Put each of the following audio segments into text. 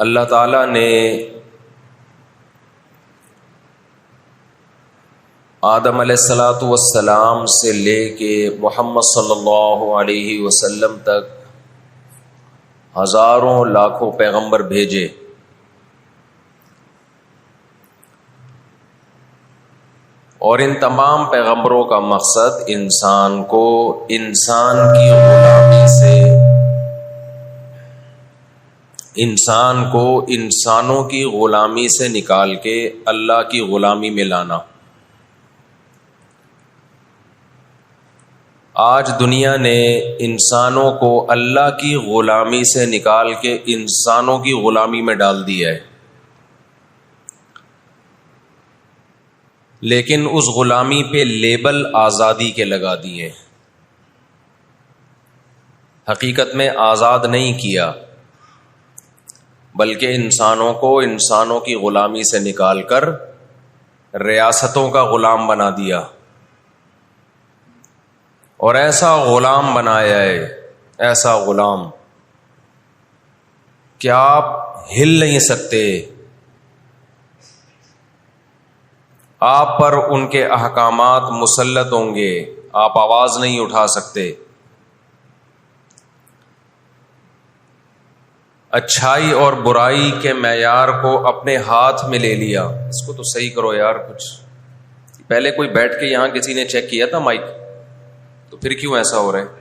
اللہ تعالیٰ نے آدم علیہ الصلاۃ والسلام سے لے کے محمد صلی اللہ علیہ وسلم تک ہزاروں لاکھوں پیغمبر بھیجے، اور ان تمام پیغمبروں کا مقصد انسان کو انسانوں کی غلامی سے نکال کے اللہ کی غلامی میں لانا۔ آج دنیا نے انسانوں کو اللہ کی غلامی سے نکال کے انسانوں کی غلامی میں ڈال دیا ہے، لیکن اس غلامی پہ لیبل آزادی کے لگا دیے، حقیقت میں آزاد نہیں کیا، بلکہ انسانوں کو انسانوں کی غلامی سے نکال کر ریاستوں کا غلام بنا دیا، اور ایسا غلام بنایا ہے، ایسا غلام کہ آپ ہل نہیں سکتے، آپ پر ان کے احکامات مسلط ہوں گے، آپ آواز نہیں اٹھا سکتے۔ اچھائی اور برائی کے معیار کو اپنے ہاتھ میں لے لیا، اس کو تو صحیح کرو یار کچھ۔ پہلے کوئی بیٹھ کے یہاں کسی نے چیک کیا تھا مائک؟ تو پھر کیوں ایسا ہو رہا ہے؟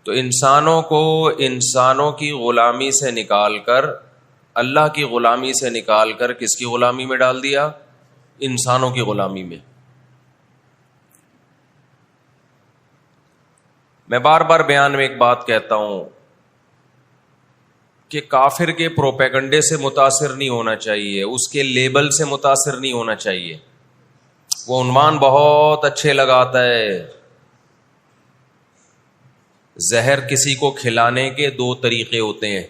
تو انسانوں کو انسانوں کی غلامی سے نکال کر اللہ کی غلامی سے نکال کر کس کی غلامی میں ڈال دیا؟ انسانوں کی غلامی میں۔ میں بار بار بیان میں ایک بات کہتا ہوں کہ کافر کے پروپیگنڈے سے متاثر نہیں ہونا چاہیے، اس کے لیبل سے متاثر نہیں ہونا چاہیے۔ وہ عنوان بہت اچھے لگاتا ہے۔ زہر کسی کو کھلانے کے دو طریقے ہوتے ہیں،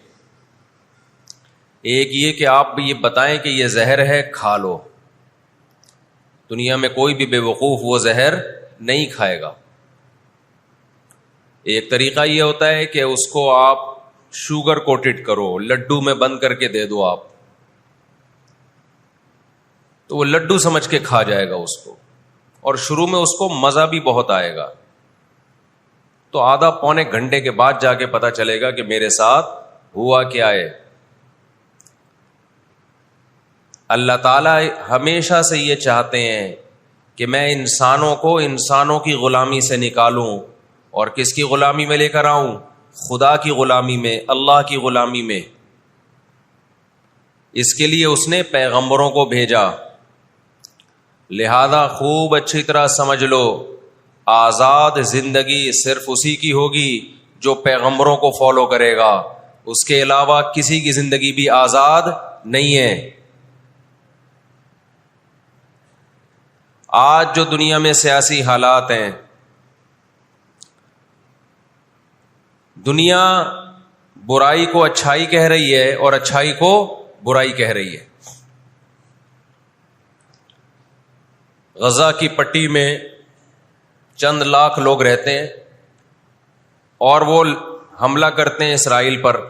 ایک یہ کہ آپ یہ بتائیں کہ یہ زہر ہے، کھا لو۔ دنیا میں کوئی بھی بے وقوف وہ زہر نہیں کھائے گا۔ ایک طریقہ یہ ہوتا ہے کہ اس کو آپ شوگر کوٹڈ کرو، لڈو میں بند کر کے دے دو آپ، تو وہ لڈو سمجھ کے کھا جائے گا اس کو، اور شروع میں اس کو مزہ بھی بہت آئے گا، تو آدھا پونے گھنٹے کے بعد جا کے پتا چلے گا کہ میرے ساتھ ہوا کیا ہے۔ اللہ تعالیٰ ہمیشہ سے یہ چاہتے ہیں کہ میں انسانوں کو انسانوں کی غلامی سے نکالوں، اور کس کی غلامی میں لے کر آؤں؟ خدا کی غلامی میں، اللہ کی غلامی میں۔ اس کے لیے اس نے پیغمبروں کو بھیجا۔ لہذا خوب اچھی طرح سمجھ لو، آزاد زندگی صرف اسی کی ہوگی جو پیغمبروں کو فالو کرے گا، اس کے علاوہ کسی کی زندگی بھی آزاد نہیں ہے۔ آج جو دنیا میں سیاسی حالات ہیں، دنیا برائی کو اچھائی کہہ رہی ہے اور اچھائی کو برائی کہہ رہی ہے۔ غزہ کی پٹی میں چند لاکھ لوگ رہتے ہیں، اور وہ حملہ کرتے ہیں اسرائیل پر،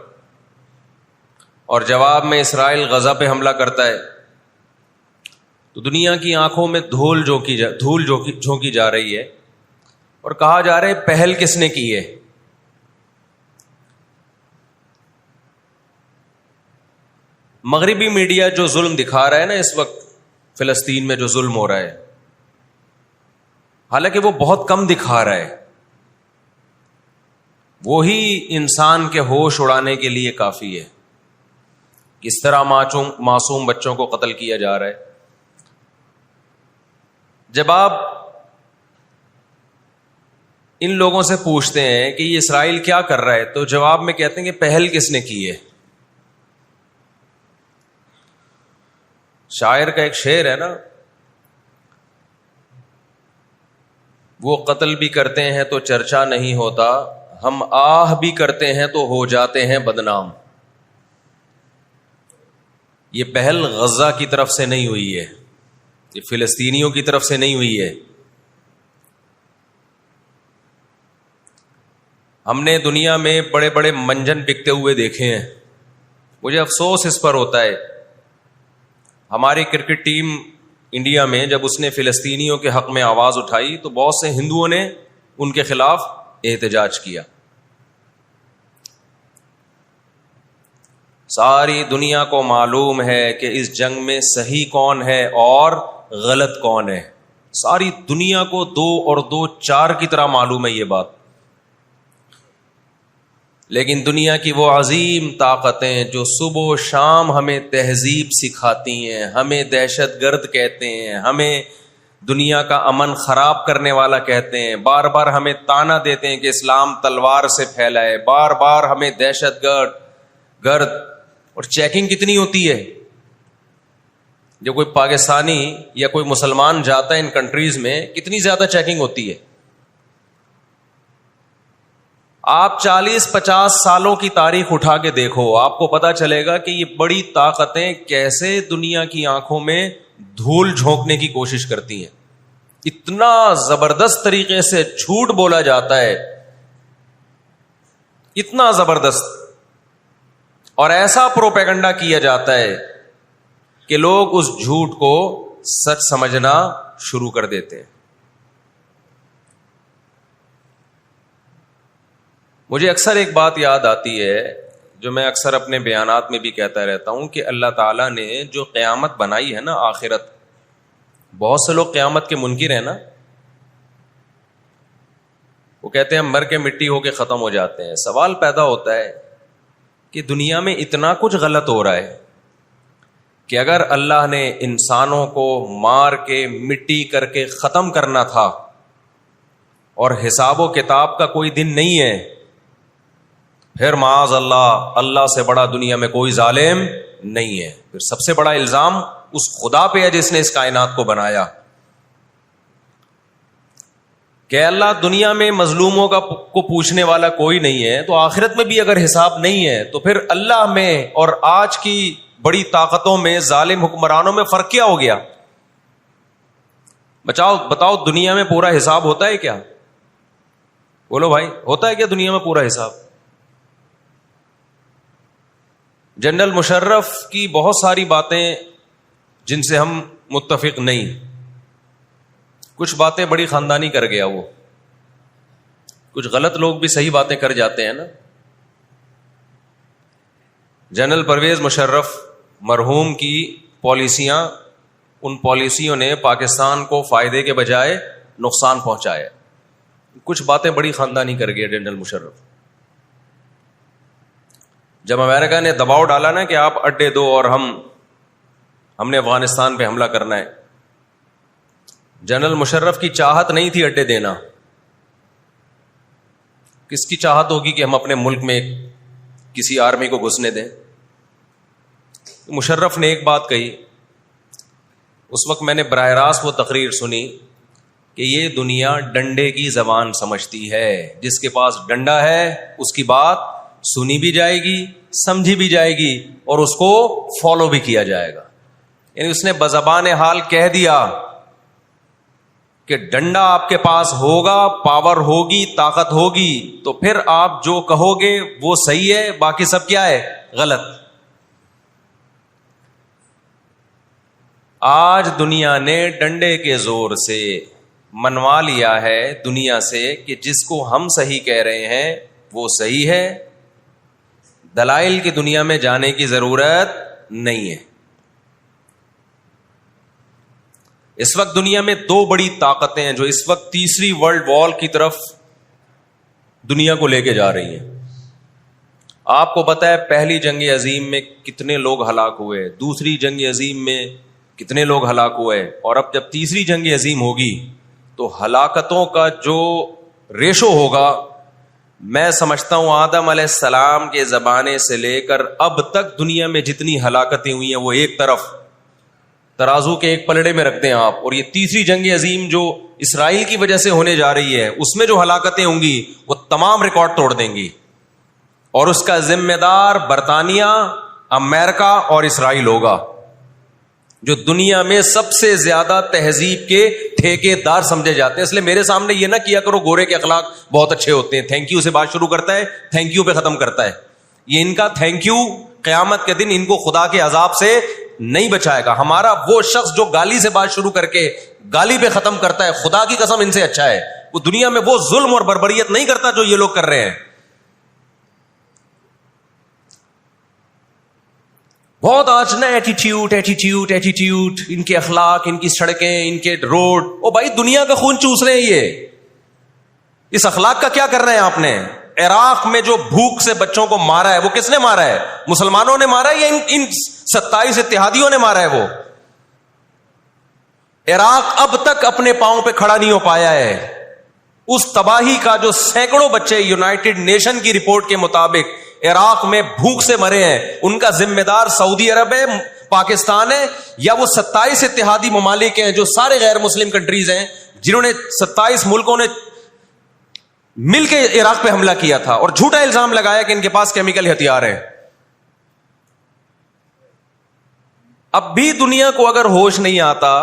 اور جواب میں اسرائیل غزہ پہ حملہ کرتا ہے، تو دنیا کی آنکھوں میں دھول جھونکی جا رہی ہے، اور کہا جا رہا ہے پہل کس نے کی ہے؟ مغربی میڈیا جو ظلم دکھا رہا ہے نا اس وقت فلسطین میں جو ظلم ہو رہا ہے، حالانکہ وہ بہت کم دکھا رہا ہے، وہی انسان کے ہوش اڑانے کے لیے کافی ہے۔ کس طرح معصوم بچوں کو قتل کیا جا رہا ہے۔ جب آپ ان لوگوں سے پوچھتے ہیں کہ یہ اسرائیل کیا کر رہا ہے، تو جواب میں کہتے ہیں کہ پہل کس نے کی ہے؟ شاعر کا ایک شعر ہے نا، وہ قتل بھی کرتے ہیں تو چرچا نہیں ہوتا، ہم آہ بھی کرتے ہیں تو ہو جاتے ہیں بدنام۔ یہ پہل غزہ کی طرف سے نہیں ہوئی ہے، یہ فلسطینیوں کی طرف سے نہیں ہوئی ہے. ہم نے دنیا میں بڑے بڑے منجن بکتے ہوئے دیکھے ہیں. مجھے افسوس اس پر ہوتا ہے. ہماری کرکٹ ٹیم انڈیا میں جب اس نے فلسطینیوں کے حق میں آواز اٹھائی تو بہت سے ہندوؤں نے ان کے خلاف احتجاج کیا. ساری دنیا کو معلوم ہے کہ اس جنگ میں صحیح کون ہے اور غلط کون ہے. ساری دنیا کو 2 اور 2 4 کی طرح معلوم ہے یہ بات. لیکن دنیا کی وہ عظیم طاقتیں جو صبح و شام ہمیں تہذیب سکھاتی ہیں, ہمیں دہشت گرد کہتے ہیں, ہمیں دنیا کا امن خراب کرنے والا کہتے ہیں, بار بار ہمیں تانا دیتے ہیں کہ اسلام تلوار سے پھیلا ہے, بار بار ہمیں دہشت گرد. اور چیکنگ کتنی ہوتی ہے. جو کوئی پاکستانی یا کوئی مسلمان جاتا ہے ان کنٹریز میں, کتنی زیادہ چیکنگ ہوتی ہے. آپ 40-50 سالوں کی تاریخ اٹھا کے دیکھو, آپ کو پتا چلے گا کہ یہ بڑی طاقتیں کیسے دنیا کی آنکھوں میں دھول جھونکنے کی کوشش کرتی ہیں. اتنا زبردست طریقے سے جھوٹ بولا جاتا ہے, اتنا زبردست, اور ایسا پروپیگنڈا کیا جاتا ہے کہ لوگ اس جھوٹ کو سچ سمجھنا شروع کر دیتے ہیں. مجھے اکثر ایک بات یاد آتی ہے جو میں اکثر اپنے بیانات میں بھی کہتا رہتا ہوں کہ اللہ تعالیٰ نے جو قیامت بنائی ہے نا, آخرت, بہت سے لوگ قیامت کے منکر ہیں نا. وہ کہتے ہیں مر کے مٹی ہو کے ختم ہو جاتے ہیں. سوال پیدا ہوتا ہے کہ دنیا میں اتنا کچھ غلط ہو رہا ہے کہ اگر اللہ نے انسانوں کو مار کے مٹی کر کے ختم کرنا تھا اور حساب و کتاب کا کوئی دن نہیں ہے, پھر معاذ اللہ سے بڑا دنیا میں کوئی ظالم نہیں ہے. پھر سب سے بڑا الزام اس خدا پہ ہے جس نے اس کائنات کو بنایا کہ اللہ دنیا میں مظلوموں کو پوچھنے والا کوئی نہیں ہے, تو آخرت میں بھی اگر حساب نہیں ہے تو پھر اللہ میں اور آج کی بڑی طاقتوں میں, ظالم حکمرانوں میں فرق کیا ہو گیا؟ بتاؤ دنیا میں پورا حساب ہوتا ہے کیا؟ بولو بھائی, ہوتا ہے کیا دنیا میں پورا حساب؟ جنرل مشرف کی بہت ساری باتیں جن سے ہم متفق نہیں, کچھ باتیں بڑی خاندانی کر گیا وہ, کچھ غلط لوگ بھی صحیح باتیں کر جاتے ہیں نا. جنرل پرویز مشرف مرحوم کی پالیسیاں, ان پالیسیوں نے پاکستان کو فائدے کے بجائے نقصان پہنچایا. کچھ باتیں بڑی خاندانی کر گیا جنرل مشرف. جب امریکہ نے دباؤ ڈالا نا کہ آپ اڈے دو اور ہم نے افغانستان پہ حملہ کرنا ہے, جنرل مشرف کی چاہت نہیں تھی اڈے دینا. کس کی چاہت ہوگی کہ ہم اپنے ملک میں کسی آرمی کو گھسنے دیں؟ مشرف نے ایک بات کہی, اس وقت میں نے براہ راست وہ تقریر سنی کہ یہ دنیا ڈنڈے کی زبان سمجھتی ہے, جس کے پاس ڈنڈا ہے اس کی بات سنی بھی جائے گی, سمجھی بھی جائے گی, اور اس کو فالو بھی کیا جائے گا. یعنی اس نے بزبان حال کہہ دیا کہ ڈنڈا آپ کے پاس ہوگا, پاور ہوگی, طاقت ہوگی, تو پھر آپ جو کہو گے وہ صحیح ہے, باقی سب کیا ہے؟ غلط. آج دنیا نے ڈنڈے کے زور سے منوا لیا ہے دنیا سے کہ جس کو ہم صحیح کہہ رہے ہیں وہ صحیح ہے, دلائل کی دنیا میں جانے کی ضرورت نہیں ہے. اس وقت دنیا میں 2 بڑی طاقتیں ہیں جو اس وقت تیسری ورلڈ وار کی طرف دنیا کو لے کے جا رہی ہیں. آپ کو پتا ہے پہلی جنگ عظیم میں کتنے لوگ ہلاک ہوئے, دوسری جنگ عظیم میں کتنے لوگ ہلاک ہوئے, اور اب جب تیسری جنگ عظیم ہوگی تو ہلاکتوں کا جو ریشو ہوگا, میں سمجھتا ہوں آدم علیہ السلام کے زمانے سے لے کر اب تک دنیا میں جتنی ہلاکتیں ہوئی ہیں وہ ایک طرف ترازو کے ایک پلڑے میں رکھتے ہیں آپ, اور یہ تیسری جنگ عظیم جو اسرائیل کی وجہ سے ہونے جا رہی ہے اس میں جو ہلاکتیں ہوں گی وہ تمام ریکارڈ توڑ دیں گی, اور اس کا ذمہ دار برطانیہ, امریکہ اور اسرائیل ہوگا. جو دنیا میں سب سے زیادہ تہذیب کے ٹھیکے دار سمجھے جاتے ہیں. اس لیے میرے سامنے یہ نہ کیا کرو گورے کے اخلاق بہت اچھے ہوتے ہیں, تھینک یو سے بات شروع کرتا ہے, تھینک یو پہ ختم کرتا ہے. یہ ان کا تھینک یو قیامت کے دن ان کو خدا کے عذاب سے نہیں بچائے گا. ہمارا وہ شخص جو گالی سے بات شروع کر کے گالی پہ ختم کرتا ہے, خدا کی قسم ان سے اچھا ہے. وہ دنیا میں وہ ظلم اور بربریت نہیں کرتا جو یہ لوگ کر رہے ہیں. بہت آج نا ایٹیٹیوڈ ایٹیٹیوڈ ایٹیٹیوڈ, ان کے اخلاق, ان کی سڑکیں, ان کے روڈ. او بھائی دنیا کا خون چوس رہے ہیں یہ. اس اخلاق کا کیا کر رہے ہیں آپ نے؟ عراق میں جو بھوک سے بچوں کو مارا ہے وہ کس نے مارا ہے؟ مسلمانوں نے مارا ہے یا ان 27 اتحادیوں نے مارا ہے؟ وہ عراق اب تک اپنے پاؤں پہ کھڑا نہیں ہو پایا ہے. اس تباہی کا جو سینکڑوں بچے یونائٹڈ نیشن کی رپورٹ کے مطابق عراق میں بھوک سے مرے ہیں, ان کا ذمہ دار سعودی عرب ہے, پاکستان ہے, یا وہ 27 اتحادی ممالک ہیں جو سارے غیر مسلم کنٹریز ہیں جنہوں نے 27 ملکوں نے مل کے عراق پہ حملہ کیا تھا اور جھوٹا الزام لگایا کہ ان کے پاس کیمیکل ہتھیار ہیں. اب بھی دنیا کو اگر ہوش نہیں آتا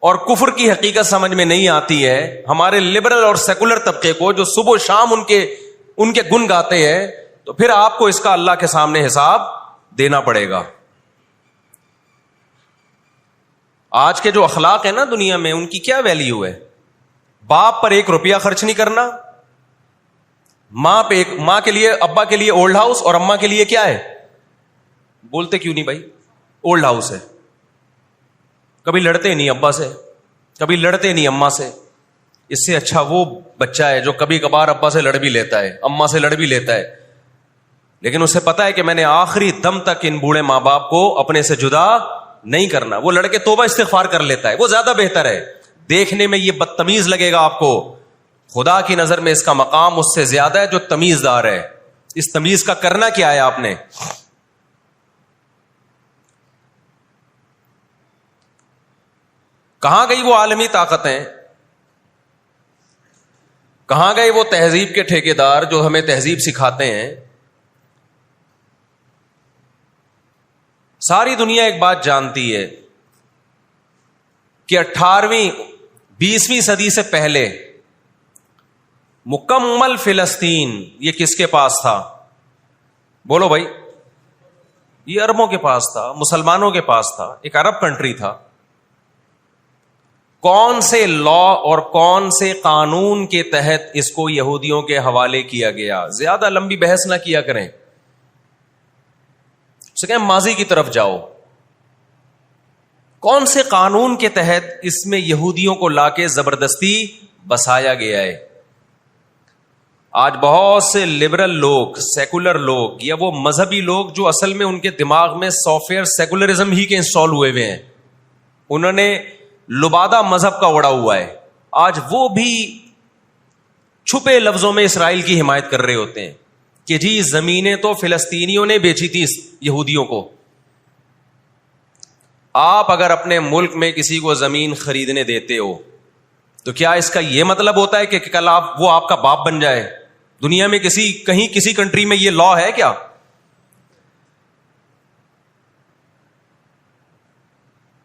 اور کفر کی حقیقت سمجھ میں نہیں آتی ہے, ہمارے لبرل اور سیکولر طبقے کو جو صبح و شام ان کے گن گاتے ہیں, تو پھر آپ کو اس کا اللہ کے سامنے حساب دینا پڑے گا. آج کے جو اخلاق ہیں نا دنیا میں, ان کی کیا ویلیو ہے؟ باپ پر 1 روپیہ خرچ نہیں کرنا, ماں کے لیے, ابا کے لیے اولڈ ہاؤس, اور اماں کے لیے کیا ہے؟ بولتے کیوں نہیں بھائی؟ اولڈ ہاؤس ہے. کبھی لڑتے نہیں ابا سے, کبھی لڑتے نہیں اماں سے. اس سے اچھا وہ بچہ ہے جو کبھی کبھار ابا سے لڑ بھی لیتا ہے, اماں سے لڑ بھی لیتا ہے, لیکن اسے پتا ہے کہ میں نے آخری دم تک ان بوڑھے ماں باپ کو اپنے سے جدا نہیں کرنا. وہ لڑکے توبہ استغفار کر لیتا ہے, وہ زیادہ بہتر ہے. دیکھنے میں یہ بدتمیز لگے گا آپ کو, خدا کی نظر میں اس کا مقام اس سے زیادہ ہے جو تمیز دار ہے. اس تمیز کا کرنا کیا ہے آپ نے؟ کہاں گئی وہ عالمی طاقتیں؟ کہاں گئے وہ تہذیب کے ٹھیکیدار جو ہمیں تہذیب سکھاتے ہیں؟ ساری دنیا ایک بات جانتی ہے کہ 18ویں 20ویں صدی سے پہلے مکمل فلسطین یہ کس کے پاس تھا؟ بولو بھائی. یہ عربوں کے پاس تھا, مسلمانوں کے پاس تھا, ایک عرب کنٹری تھا. کون سے لا اور کون سے قانون کے تحت اس کو یہودیوں کے حوالے کیا گیا؟ زیادہ لمبی بحث نہ کیا کریں, اسے کہیں ماضی کی طرف جاؤ. کون سے قانون کے تحت اس میں یہودیوں کو لا کے زبردستی بسایا گیا ہے؟ آج بہت سے لبرل لوگ, سیکولر لوگ, یا وہ مذہبی لوگ جو اصل میں ان کے دماغ میں سافٹ ویئر سیکولرزم ہی کے انسٹال ہوئے ہوئے ہیں, انہوں نے لبادہ مذہب کا اڑا ہوا ہے, آج وہ بھی چھپے لفظوں میں اسرائیل کی حمایت کر رہے ہوتے ہیں کہ جی زمینیں تو فلسطینیوں نے بیچی تھی یہودیوں کو. آپ اگر اپنے ملک میں کسی کو زمین خریدنے دیتے ہو تو کیا اس کا یہ مطلب ہوتا ہے کہ کل وہ آپ کا باپ بن جائے؟ دنیا میں کسی کنٹری میں یہ لا ہے کیا؟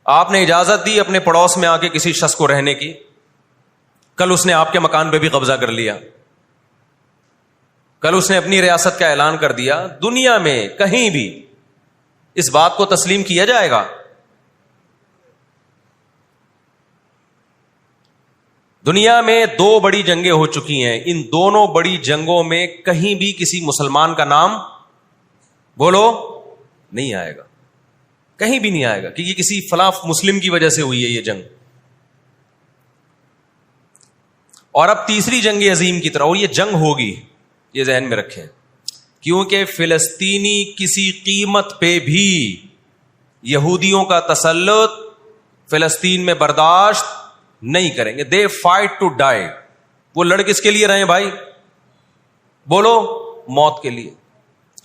آپ نے اجازت دی اپنے پڑوس میں آ کے کسی شخص کو رہنے کی, کل اس نے آپ کے مکان پہ بھی قبضہ کر لیا, کل اس نے اپنی ریاست کا اعلان کر دیا. دنیا میں کہیں بھی اس بات کو تسلیم کیا جائے گا؟ دنیا میں 2 بڑی جنگیں ہو چکی ہیں, ان دونوں بڑی جنگوں میں کہیں بھی کسی مسلمان کا نام بولو نہیں آئے گا, کہیں بھی نہیں آئے گا کہ یہ کسی فلاں مسلم کی وجہ سے ہوئی ہے یہ جنگ. اور اب تیسری جنگ عظیم کی طرح, اور یہ جنگ ہوگی, یہ ذہن میں رکھیں, کیونکہ فلسطینی کسی قیمت پہ بھی یہودیوں کا تسلط فلسطین میں برداشت نہیں کریں گے. They fight to die. وہ لڑ کس کے لیے رہے بھائی؟ بولو موت کے لیے.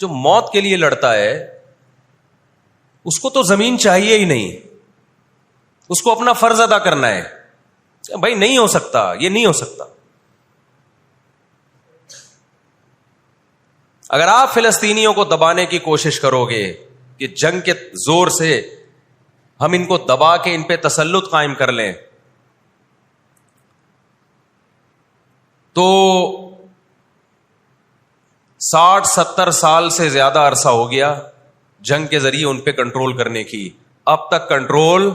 جو موت کے لیے لڑتا ہے اس کو تو زمین چاہیے ہی نہیں, اس کو اپنا فرض ادا کرنا ہے. بھائی نہیں ہو سکتا, یہ نہیں ہو سکتا. اگر آپ فلسطینیوں کو دبانے کی کوشش کرو گے کہ جنگ کے زور سے ہم ان کو دبا کے ان پہ تسلط قائم کر لیں تو 60-70 سال سے زیادہ عرصہ ہو گیا جنگ کے ذریعے ان پہ کنٹرول کرنے کی. اب تک کنٹرول،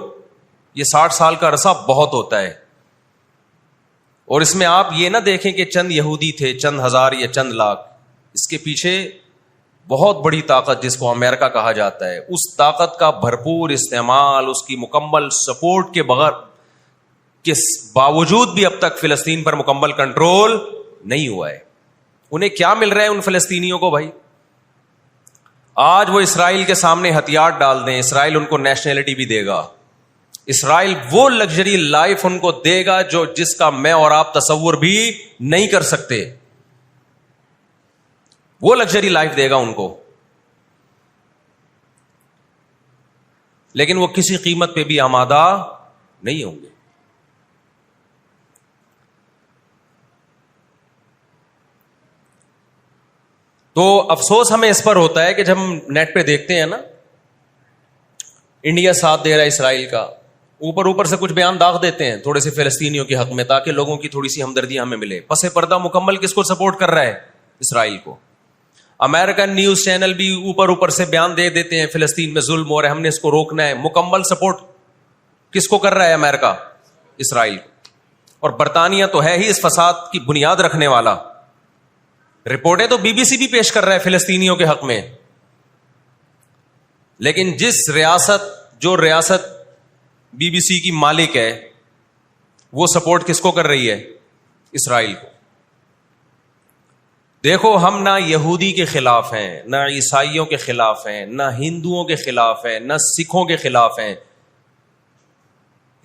یہ 60 سال کا عرصہ بہت ہوتا ہے. اور اس میں آپ یہ نہ دیکھیں کہ چند یہودی تھے، چند ہزار یا چند لاکھ. اس کے پیچھے بہت بڑی طاقت جس کو امریکہ کہا جاتا ہے، اس طاقت کا بھرپور استعمال، اس کی مکمل سپورٹ کے بغیر کے باوجود بھی اب تک فلسطین پر مکمل کنٹرول نہیں ہوا ہے. انہیں کیا مل رہا ہے ان فلسطینیوں کو بھائی؟ آج وہ اسرائیل کے سامنے ہتھیار ڈال دیں، اسرائیل ان کو نیشنلٹی بھی دے گا. اسرائیل وہ لگژری لائف ان کو دے گا جس کا میں اور آپ تصور بھی نہیں کر سکتے. وہ لگژری لائف دے گا ان کو، لیکن وہ کسی قیمت پہ بھی آمادہ نہیں ہوں گے. تو افسوس ہمیں اس پر ہوتا ہے کہ جب ہم نیٹ پہ دیکھتے ہیں نا انڈیا ساتھ دے رہا ہے اسرائیل کا، اوپر سے کچھ بیان داغ دیتے ہیں تھوڑے سے فلسطینیوں کے حق میں تاکہ لوگوں کی تھوڑی سی ہمدردی ہمیں ملے. پس پردہ مکمل کس کو سپورٹ کر رہا ہے؟ اسرائیل کو. امریکن نیوز چینل بھی اوپر سے بیان دے دیتے ہیں فلسطین میں ظلم ہو رہا ہے، ہم نے اس کو روکنا ہے. مکمل سپورٹ کس کو کر رہا ہے امریکہ؟ اسرائیل کو. اور برطانیہ تو ہے ہی اس فساد کی بنیاد رکھنے والا. رپورٹیں تو بی بی سی بھی پیش کر رہا ہے فلسطینیوں کے حق میں، لیکن جو ریاست بی بی سی کی مالک ہے وہ سپورٹ کس کو کر رہی ہے؟ اسرائیل کو. دیکھو ہم نہ یہودی کے خلاف ہیں، نہ عیسائیوں کے خلاف ہیں، نہ ہندوؤں کے خلاف ہیں، نہ سکھوں کے خلاف ہیں.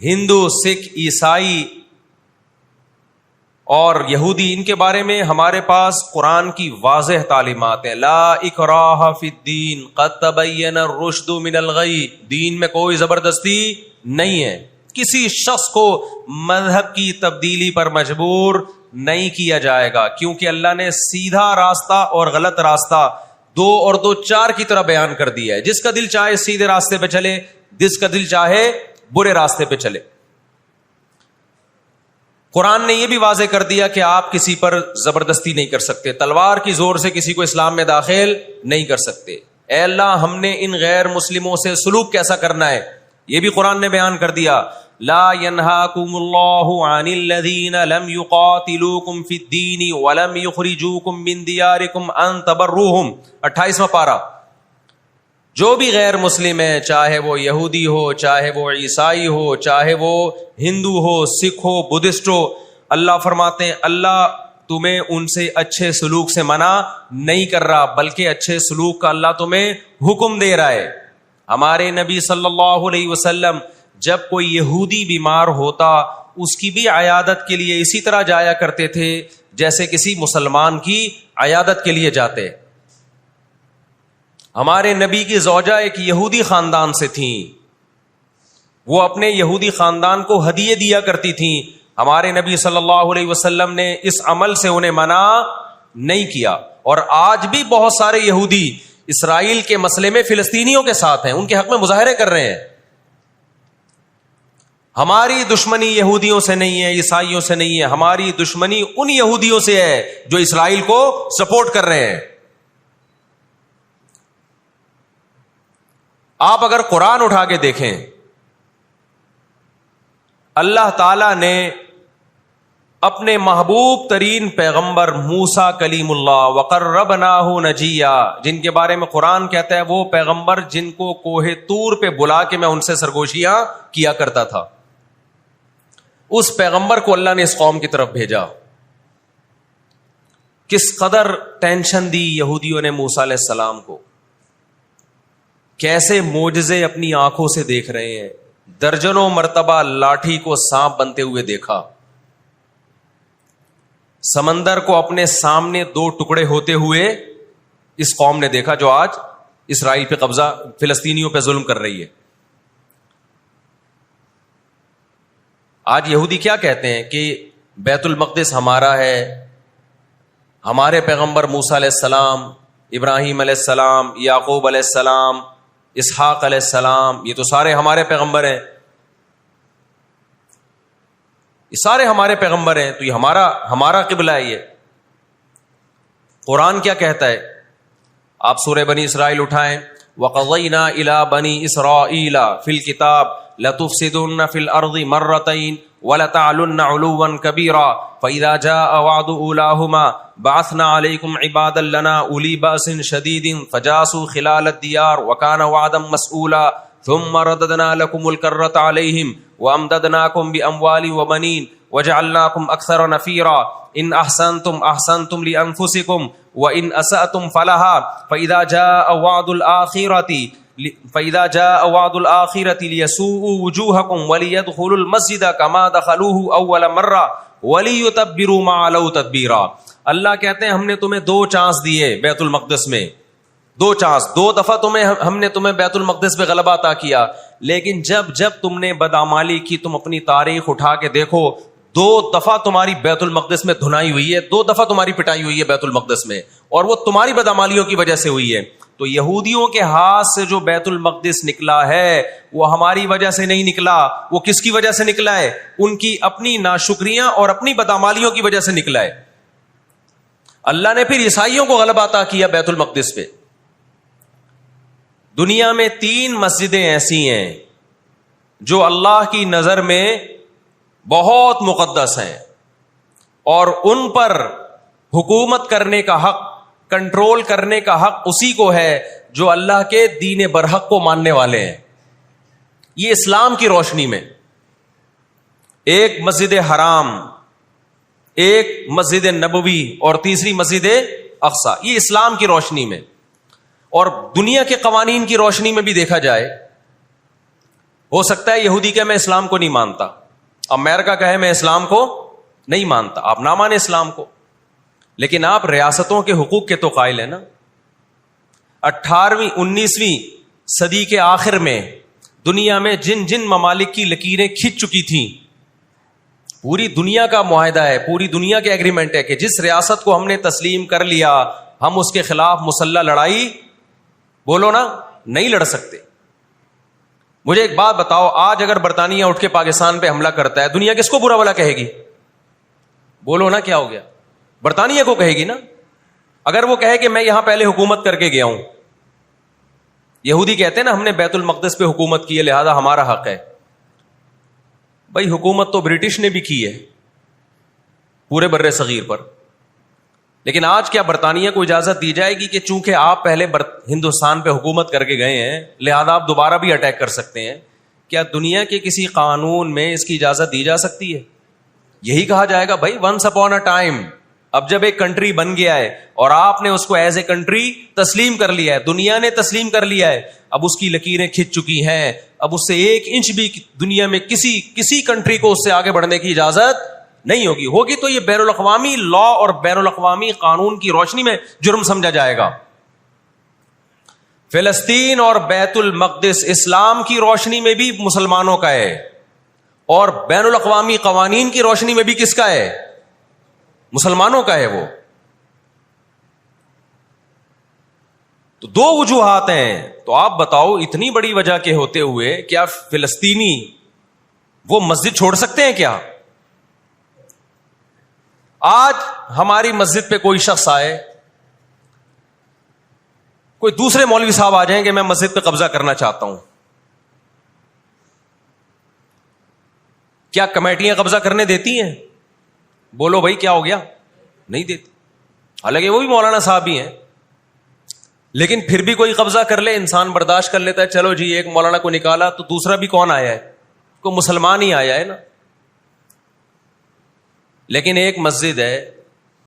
ہندو، سکھ، عیسائی اور یہودی، ان کے بارے میں ہمارے پاس قرآن کی واضح تعلیمات ہیں. لا اکراہ فی الدین قد تبین الرشد من الغی. دین میں کوئی زبردستی نہیں ہے. کسی شخص کو مذہب کی تبدیلی پر مجبور نہیں کیا جائے گا، کیونکہ اللہ نے سیدھا راستہ اور غلط راستہ 2 اور 2 4 کی طرح بیان کر دیا ہے. جس کا دل چاہے سیدھے راستے پہ چلے، جس کا دل چاہے برے راستے پہ چلے. قرآن نے یہ بھی واضح کر دیا کہ آپ کسی پر زبردستی نہیں کر سکتے، تلوار کی زور سے کسی کو اسلام میں داخل نہیں کر سکتے. اے اللہ ہم نے ان غیر مسلموں سے سلوک کیسا کرنا ہے یہ بھی قرآن نے بیان کر دیا. لا ينهاكم الله عن الذين لم يقاتلوكم في الدين ولم يخرجوكم من دياركم ان تبروهم. 28واں پارہ. جو بھی غیر مسلم ہے، چاہے وہ یہودی ہو، چاہے وہ عیسائی ہو، چاہے وہ ہندو ہو، سکھ ہو، بدھسٹ ہو، اللہ فرماتے ہیں اللہ تمہیں ان سے اچھے سلوک سے منع نہیں کر رہا، بلکہ اچھے سلوک کا اللہ تمہیں حکم دے رہا ہے. ہمارے نبی صلی اللہ علیہ وسلم جب کوئی یہودی بیمار ہوتا اس کی بھی عیادت کے لیے اسی طرح جایا کرتے تھے جیسے کسی مسلمان کی عیادت کے لیے جاتے. ہمارے نبی کی زوجہ ایک یہودی خاندان سے تھیں، وہ اپنے یہودی خاندان کو ہدیے دیا کرتی تھیں. ہمارے نبی صلی اللہ علیہ وسلم نے اس عمل سے انہیں منع نہیں کیا. اور آج بھی بہت سارے یہودی اسرائیل کے مسئلے میں فلسطینیوں کے ساتھ ہیں، ان کے حق میں مظاہرے کر رہے ہیں. ہماری دشمنی یہودیوں سے نہیں ہے، عیسائیوں سے نہیں ہے، ہماری دشمنی ان یہودیوں سے ہے جو اسرائیل کو سپورٹ کر رہے ہیں. آپ اگر قرآن اٹھا کے دیکھیں، اللہ تعالی نے اپنے محبوب ترین پیغمبر موسیٰ کلیم اللہ وقربناہ نجیہ، جن کے بارے میں قرآن کہتا ہے وہ پیغمبر جن کو کوہ طور پہ بلا کے میں ان سے سرگوشیاں کیا کرتا تھا، اس پیغمبر کو اللہ نے اس قوم کی طرف بھیجا. کس قدر ٹینشن دی یہودیوں نے موسیٰ علیہ السلام کو، کیسے معجزے اپنی آنکھوں سے دیکھ رہے ہیں. درجنوں مرتبہ لاٹھی کو سانپ بنتے ہوئے دیکھا، سمندر کو اپنے سامنے 2 ٹکڑے ہوتے ہوئے اس قوم نے دیکھا جو آج اسرائیل پہ قبضہ، فلسطینیوں پہ ظلم کر رہی ہے. آج یہودی کیا کہتے ہیں کہ بیت المقدس ہمارا ہے، ہمارے پیغمبر موسیٰ علیہ السلام، ابراہیم علیہ السلام، یعقوب علیہ السلام، اسحاق علیہ السلام، یہ تو سارے ہمارے پیغمبر ہیں، یہ سارے ہمارے پیغمبر ہیں، تو یہ ہمارا قبلہ ہے۔ یہ قرآن کیا کہتا ہے؟ آپ سورہ بنی اسرائیل اٹھائیں، وَقَضَيْنَا إِلَىٰ بَنِي إِسْرَائِيلَ فِي الْكِتَابِ لَتُفْسِدُنَّ فِي الْأَرْضِ مَرَّتَيْنِ وَلَتَعْلُنَّ عُلُوًّا كَبِيرًا فَإِذَا جَاءَ وَعْدُ أُولَاهُمَا بَعَثْنَا عَلَيْكُمْ عِبَادًا لَنَا أُولِي بَأْسٍ شَدِيدٍ فَجَاسُوا خِلَالَ الدِّيَارِ وَكَانَ وَعْدًا مَسْئُولًا ثُمَّ رَدَدْنَا لَكُمُ الْكَرَّةَ عَلَيْهِمْ وَأَمْدَدْنَاكُمْ بِأَمْوَالٍ وَبَنِينَ وَجَعَلْنَاكُمْ أَكْثَرَ نَفِيرًا إِنْ أَحْسَنْتُمْ أَحْسَنْتُمْ لِأَنفُسِكُمْ وَإِنْ أَسَأْتُمْ فَلَهَا فَإِذَا جَاءَ وَعْدُ الْآخِرَةِ لِيَسُوءُوا وُجُوهَكُمْ وَلِيَدْخُلُوا الْمَسْجِدَ كَمَا دَخَلُوهُ أَوَّلَ مَرَّةٍ وَلِيُتَبِّرُوا مَا عَلَوْا تَتْبِيرًا۔ اللہ کہتے ہیں ہم نے تمہیں 2 چانس دیے بیت المقدس میں، 2 چانس، 2 دفعہ ہم نے تمہیں بیت المقدس پہ غلبہ عطا کیا، لیکن جب تم نے بدعمالی کی، تم اپنی تاریخ اٹھا کے دیکھو، 2 دفعہ تمہاری بیت المقدس میں دھنائی ہوئی ہے، 2 دفعہ تمہاری پٹائی ہوئی ہے بیت المقدس میں، اور وہ تمہاری بدعمالیوں کی وجہ سے ہوئی ہے۔ تو یہودیوں کے ہاتھ سے جو بیت المقدس نکلا ہے وہ ہماری وجہ سے نہیں نکلا، وہ کس کی وجہ سے نکلا ہے؟ ان کی اپنی ناشکریاں اور اپنی بدعمالیوں کی وجہ سے نکلا ہے۔ اللہ نے پھر عیسائیوں کو غلبہ عطا کیا بیت المقدس پہ۔ دنیا میں 3 مسجدیں ایسی ہیں جو اللہ کی نظر میں بہت مقدس ہیں، اور ان پر حکومت کرنے کا حق، کنٹرول کرنے کا حق اسی کو ہے جو اللہ کے دین برحق کو ماننے والے ہیں۔ یہ اسلام کی روشنی میں، ایک مسجد حرام، ایک مسجد نبوی، اور تیسری مسجد اقصی، یہ اسلام کی روشنی میں۔ اور دنیا کے قوانین کی روشنی میں بھی دیکھا جائے، ہو سکتا ہے یہودی کہ میں اسلام کو نہیں مانتا، امریکہ کہے میں اسلام کو نہیں مانتا، آپ نہ مانیں اسلام کو، لیکن آپ ریاستوں کے حقوق کے تو قائل ہیں نا۔ 18ویں 19ویں صدی کے آخر میں دنیا میں جن ممالک کی لکیریں کھنچ چکی تھیں، پوری دنیا کا معاہدہ ہے، پوری دنیا کے ایگریمنٹ ہے کہ جس ریاست کو ہم نے تسلیم کر لیا ہم اس کے خلاف مسلح لڑائی، بولو نا، نہیں لڑ سکتے۔ مجھے ایک بات بتاؤ، آج اگر برطانیہ اٹھ کے پاکستان پہ حملہ کرتا ہے، دنیا کس کو برا بھلا کہے گی؟ بولو نا، کیا ہو گیا؟ برطانیہ کو کہے گی نا۔ اگر وہ کہے کہ میں یہاں پہلے حکومت کر کے گیا ہوں، یہودی کہتے ہیں نا ہم نے بیت المقدس پہ حکومت کی ہے لہذا ہمارا حق ہے۔ بھائی حکومت تو برٹش نے بھی کی ہے پورے بر صغیر پر، لیکن آج کیا برطانیہ کو اجازت دی جائے گی کہ چونکہ آپ پہلے ہندوستان پہ حکومت کر کے گئے ہیں لہذا آپ دوبارہ بھی اٹیک کر سکتے ہیں؟ کیا دنیا کے کسی قانون میں اس کی اجازت دی جا سکتی ہے؟ یہی کہا جائے گا بھائی ونس اپون اے ٹائم، اب جب ایک کنٹری بن گیا ہے اور آپ نے اس کو ایز اے کنٹری تسلیم کر لیا ہے، دنیا نے تسلیم کر لیا ہے، اب اس کی لکیریں کھنچ چکی ہیں، اب اس سے 1 انچ بھی دنیا میں کسی کنٹری کو اس سے آگے بڑھنے کی اجازت نہیں ہوگی تو یہ بین الاقوامی لا اور بین الاقوامی قانون کی روشنی میں جرم سمجھا جائے گا۔ فلسطین اور بیت المقدس اسلام کی روشنی میں بھی مسلمانوں کا ہے، اور بین الاقوامی قوانین کی روشنی میں بھی کس کا ہے؟ مسلمانوں کا ہے وہ۔ تو 2 وجوہات ہیں، تو آپ بتاؤ اتنی بڑی وجہ کے ہوتے ہوئے کیا فلسطینی وہ مسجد چھوڑ سکتے ہیں کیا؟ آج ہماری مسجد پہ کوئی شخص آئے، کوئی دوسرے مولوی صاحب آ جائیں کہ میں مسجد پہ قبضہ کرنا چاہتا ہوں، کیا کمیٹیاں قبضہ کرنے دیتی ہیں؟ بولو بھائی کیا ہو گیا؟ نہیں دیتی، حالانکہ وہ بھی مولانا صاحب ہی ہیں، لیکن پھر بھی کوئی قبضہ کر لے انسان برداشت کر لیتا ہے، چلو جی ایک مولانا کو نکالا تو دوسرا بھی کون آیا ہے؟ کوئی مسلمان ہی آیا ہے نا۔ لیکن ایک مسجد ہے